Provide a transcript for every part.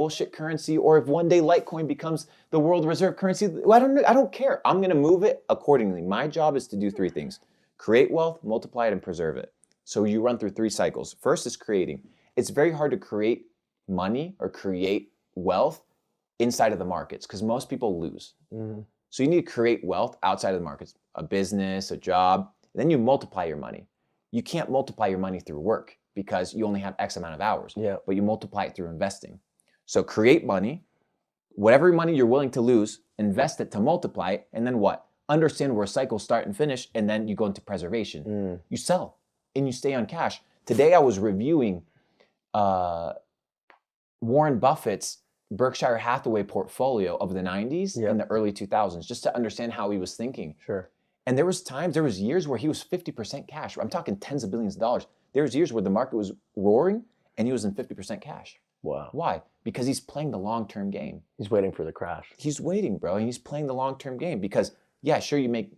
bullshit currency, or if one day Litecoin becomes the world reserve currency, well, I don't care. I'm going to move it accordingly. My job is to do three things: create wealth, multiply it, and preserve it. So you run through three cycles. First is creating. It's very hard to create money or create wealth inside of the markets because most people lose. Mm-hmm. So you need to create wealth outside of the markets, a business, a job, and then you multiply your money. You can't multiply your money through work because you only have X amount of hours, but you multiply it through investing. So create money, whatever money you're willing to lose, invest it to multiply it, and then what? Understand where cycles start and finish, and then you go into preservation. You sell, and you stay on cash. Today I was reviewing Warren Buffett's Berkshire Hathaway portfolio of the 90s and the early 2000s, just to understand how he was thinking. Sure. And there was years where he was 50% cash. I'm talking tens of billions of dollars. There was years where the market was roaring and he was in 50% cash. Wow. Why? Because he's playing the long-term game. He's waiting for the crash. He's waiting, bro. And he's playing the long-term game because, yeah, sure, you make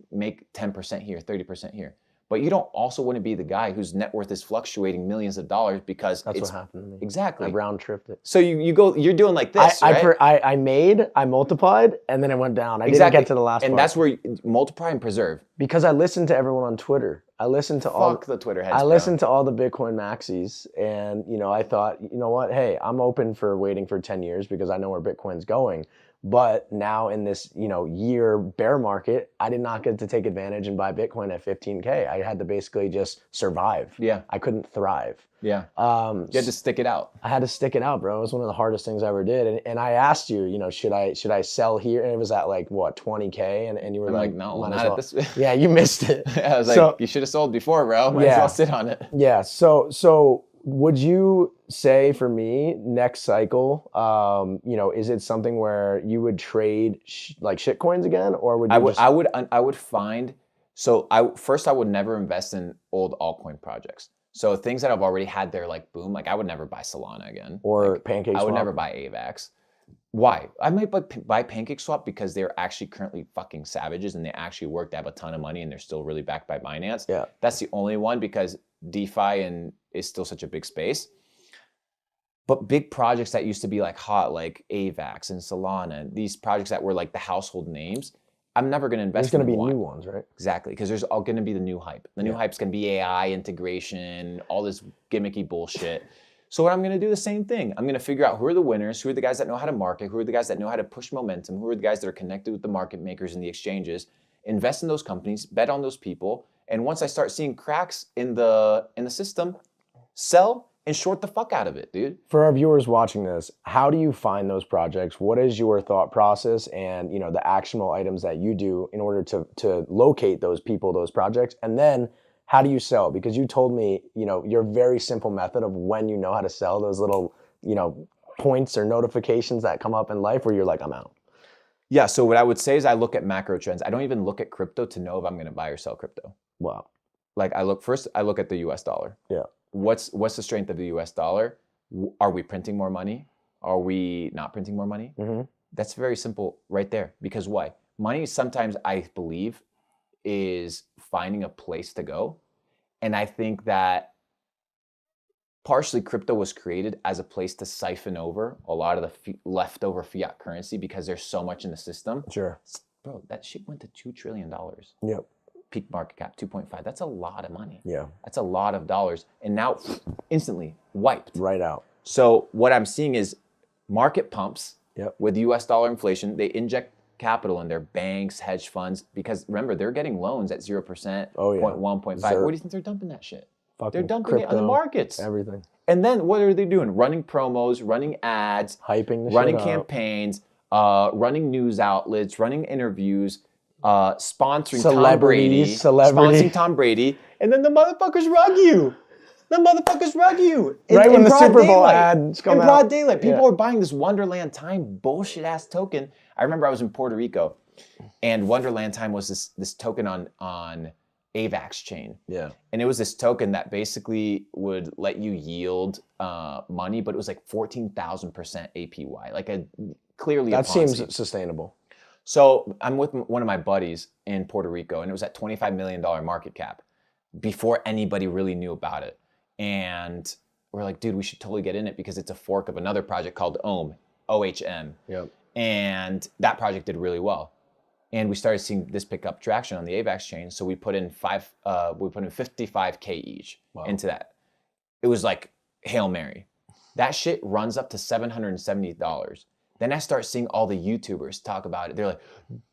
10% here, 30% here. But you don't also want to be the guy whose net worth is fluctuating millions of dollars because that's what happened to me. Exactly. I round tripped it. So you're doing like this, right? I multiplied, and then it went down. I didn't get to the last part. And that's where you multiply and preserve. Because I listened to everyone on Twitter. I listened to the Twitter heads. I listened to all the Bitcoin maxis, and I thought, you know what? Hey, I'm open for waiting for 10 years because I know where Bitcoin's going. But now in this, year bear market, I did not get to take advantage and buy Bitcoin at 15K. I had to basically just survive. Yeah. I couldn't thrive. Yeah. You had to stick it out. I had to stick it out, bro. It was one of the hardest things I ever did. And I asked you, should I sell here? And it was at like what, 20K? And you were like, no, not at this. Yeah, you missed it. I was like, you should have sold before, bro. Might as well sit on it. Yeah. So would you say for me next cycle, is it something where you would trade like shit coins again, or would you I would find. So I would never invest in old altcoin projects. So things that have already had their like boom, like I would never buy Solana again or PancakeSwap. I would never buy AVAX. Why? I might buy PancakeSwap because they're actually currently fucking savages and they actually work. They have a ton of money and they're still really backed by Binance. Yeah, that's the only one because DeFi is still such a big space. But big projects that used to be like hot, like AVAX and Solana, these projects that were like the household names, I'm never going to invest in. There's going to be new ones, right? Exactly, because there's all going to be the new hype. The new hype's going to be AI integration, all this gimmicky bullshit. So what I'm going to do the same thing. I'm going to figure out who are the winners, who are the guys that know how to market, who are the guys that know how to push momentum, who are the guys that are connected with the market makers and the exchanges, invest in those companies, bet on those people, and once I start seeing cracks in the system, sell and short the fuck out of it, dude. For our viewers watching this, how do you find those projects? What is your thought process and the actionable items that you do in order to locate those people, those projects? And then how do you sell? Because you told me, your very simple method of when you know how to sell those little, points or notifications that come up in life where you're like, I'm out. Yeah, so what I would say is I look at macro trends. I don't even look at crypto to know if I'm going to buy or sell crypto. Wow. Like I look at the US dollar. Yeah. What's the strength of the US dollar? Are we printing more money? Are we not printing more money? Mm-hmm. That's very simple right there. Because why? Money sometimes, I believe, is finding a place to go. And I think that partially crypto was created as a place to siphon over a lot of the leftover fiat currency because there's so much in the system. Sure. Bro, that shit went to $2 trillion. Yep. Peak market cap 2.5. That's a lot of money. Yeah. That's a lot of dollars. And now instantly wiped. Right out. So what I'm seeing is market pumps with US dollar inflation. They inject capital in their banks, hedge funds, because remember, they're getting loans at 0%, 0.1, 0.5. Where do you think they're dumping that shit? They're dumping it on the markets. Everything. And then what are they doing? Running promos, running ads, hyping the running shit campaigns, running news outlets, running interviews, sponsoring Tom Brady, sponsoring Tom Brady, and then the motherfuckers rug you. Right when the Super Bowl ads come out. In broad daylight. People are buying this Wonderland Time bullshit ass token. I remember I was in Puerto Rico and Wonderland Time was this token on AVAX chain. Yeah. And it was this token that basically would let you yield money, but it was like 14,000% APY. Like clearly that seems sustainable. So I'm with one of my buddies in Puerto Rico, and it was at $25 million market cap before anybody really knew about it. And we're like, dude, we should totally get in it because it's a fork of another project called Ohm. OHM. Yep. And that project did really well. And we started seeing this pick up traction on the AVAX chain. So we put in 55K each into that. It was like Hail Mary. That shit runs up to $770. Then I start seeing all the YouTubers talk about it. They're like,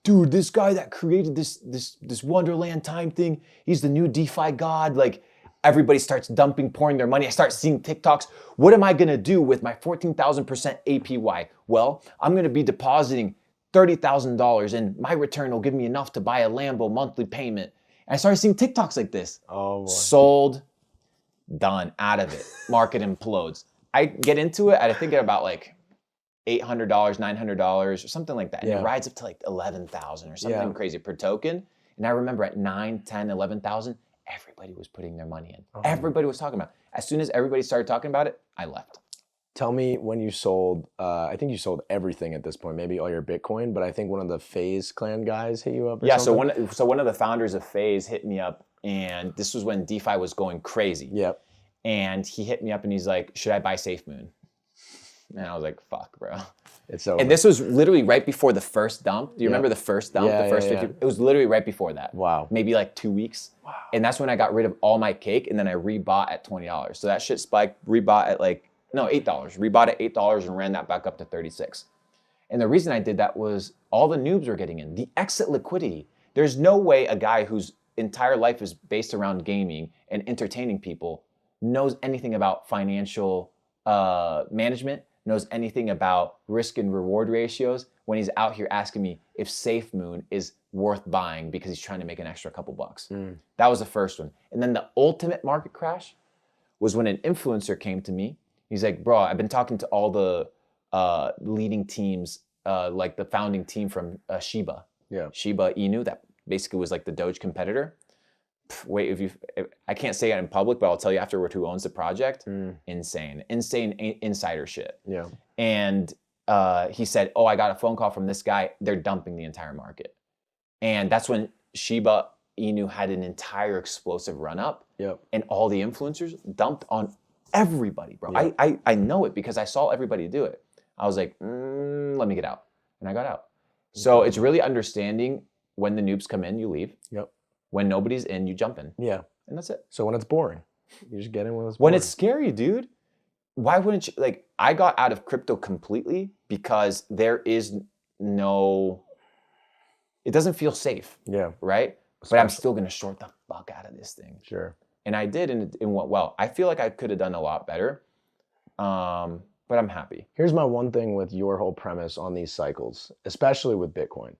dude, this guy that created this Wonderland time thing, he's the new DeFi god. Like, everybody starts pouring their money. I start seeing TikToks. What am I gonna do with my 14,000% APY? Well, I'm gonna be depositing $30,000 and my return will give me enough to buy a Lambo monthly payment. And I started seeing TikToks like this. Oh boy. Sold, done, out of it. Market implodes. I get into it, I think at about like $800, $900 or something like that. And it rides up to like 11,000 or something crazy per token. And I remember at 9, 10, 11,000, everybody was putting their money in. Everybody was talking about it. As soon as everybody started talking about it, I left. Tell me when you sold, I think you sold everything at this point, maybe all your Bitcoin, but I think one of the FaZe clan guys hit you up or something? So one of the founders of FaZe hit me up, and this was when DeFi was going crazy. Yep. And he hit me up and he's like, should I buy SafeMoon? And I was like, fuck, bro. It's over. And this was literally right before the first dump. Do you remember the first dump? Yeah, the first 50? It was literally right before that. Wow. Maybe like 2 weeks. Wow. And that's when I got rid of all my cake, and then I rebought at $20. So that shit spiked, rebought at $8. Rebought at $8 and ran that back up to 36. And the reason I did that was all the noobs were getting in. The exit liquidity. There's no way a guy whose entire life is based around gaming and entertaining people knows anything about financial management, knows anything about risk and reward ratios when he's out here asking me if SafeMoon is worth buying because he's trying to make an extra couple bucks. That was the first one. And then the ultimate market crash was when an influencer came to me. He's like, bro, I've been talking to all the leading teams, like the founding team from Shiba. Yeah. Shiba Inu, that basically was like the Doge competitor. Wait, I can't say it in public, but I'll tell you afterward who owns the project. Insane insider shit. Yeah. And he said, oh, I got a phone call from this guy. They're dumping the entire market. And that's when Shiba Inu had an entire explosive run up. Yep. And all the influencers dumped on everybody, bro. Yep. I know it because I saw everybody do it. I was like, let me get out. And I got out. So it's really understanding when the noobs come in, you leave. Yep. When nobody's in, you jump in. Yeah. And that's it. So when it's boring, you just get in when it's boring. When it's scary, dude, why wouldn't you? Like, I got out of crypto completely because there is no, it doesn't feel safe. Yeah. Right? Especially. But I'm still going to short the fuck out of this thing. Sure. And I did, and it went well. I feel like I could have done a lot better, but I'm happy. Here's my one thing with your whole premise on these cycles, especially with Bitcoin.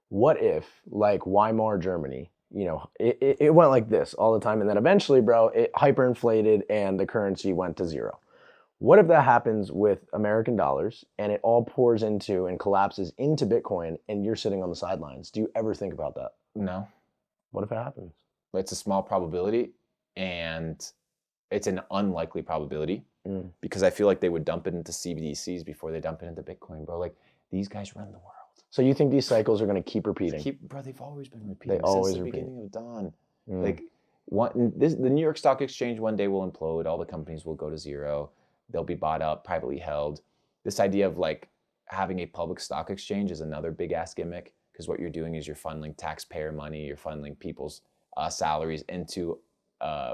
What if, like Weimar Germany, you know, it went like this all the time, and then eventually, bro, it hyperinflated and the currency went to zero. What if that happens with American dollars and it all pours into and collapses into Bitcoin and you're sitting on the sidelines? Do you ever think about that? No. What if it happens? It's a small probability, and it's an unlikely probability because I feel like they would dump it into CBDCs before they dump it into Bitcoin, bro. Like, these guys run the world. So you think these cycles are going to keep repeating? Bro, they've always been repeating since the beginning of dawn. Like, the New York Stock Exchange one day will implode. All the companies will go to zero. They'll be bought up, privately held. This idea of like having a public stock exchange is another big ass gimmick, because what you're doing is you're funneling taxpayer money, you're funneling people's salaries into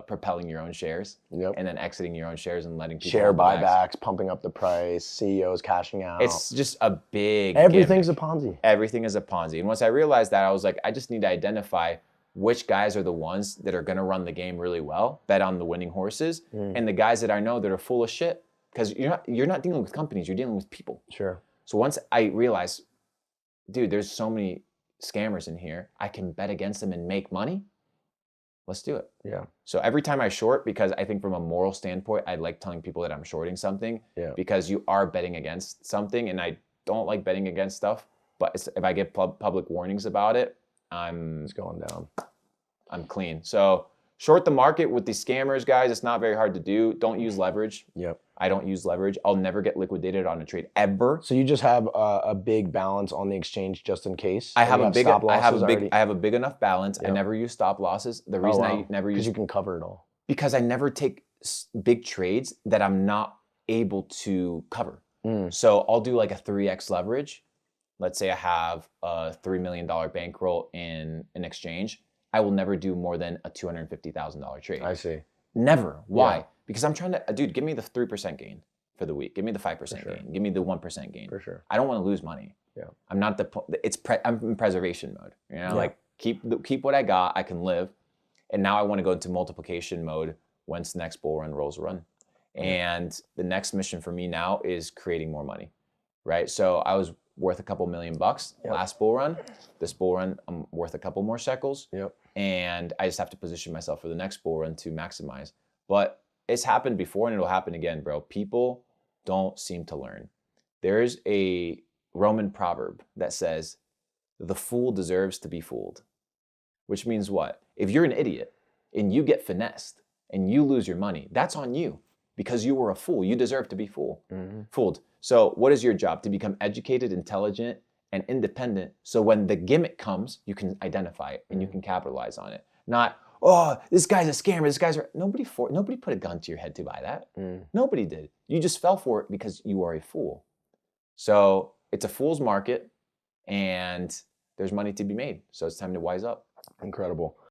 propelling your own shares, and then exiting your own shares and letting people share buybacks, pumping up the price, CEOs cashing out. It's just a big everything's gimmick. A Ponzi. Everything is a Ponzi. And once I realized that, I was like, I just need to identify which guys are the ones that are going to run the game really well, bet on the winning horses, and the guys that I know that are full of shit. Because you're not dealing with companies, you're dealing with people. Sure. So once I realized, dude, there's so many scammers in here, I can bet against them and make money. Let's do it. Yeah. So every time I short, because I think from a moral standpoint, I like telling people that I'm shorting something, because you are betting against something, and I don't like betting against stuff. But if I give public warnings about it, it's going down. I'm clean. So short the market with these scammers, guys. It's not very hard to do. Don't use leverage. Yep. I don't use leverage. I'll never get liquidated on a trade ever. So you just have a big balance on the exchange just in case? I have a big enough balance. Yep. I never use stop losses. The reason I never use, because you can cover it all. Because I never take big trades that I'm not able to cover. So I'll do like a 3x leverage. Let's say I have a $3 million bankroll in an exchange. I will never do more than a $250,000 trade. I see. Never. Why? Yeah. Because I'm trying to, dude, give me the 3% gain for the week. Give me the 5% sure. gain. Give me the 1% gain. For sure. I don't want to lose money. Yeah. I'm not I'm in preservation mode. You know, Yeah. like keep what I got. I can live. And now I want to go into multiplication mode once the next bull run rolls around. And the next mission for me now is creating more money, right? So I was worth a couple $1,000,000 last bull run. This bull run, I'm worth a couple more shekels. Yep. And I just have to position myself for the next bull run to maximize. But it's happened before and it'll happen again, bro. People don't seem to learn. There's a Roman proverb that says, the fool deserves to be fooled. Which means what? If you're an idiot and you get finessed and you lose your money, that's on you because you were a fool. You deserve to be fooled. So what is your job? To become educated, intelligent, and independent. So when the gimmick comes, you can identify it and you can capitalize on it. Not, oh, this guy's a scammer. This guy's nobody put a gun to your head to buy that. Nobody did. You just fell for it because you are a fool. So it's a fool's market, and there's money to be made. So it's time to wise up. Incredible.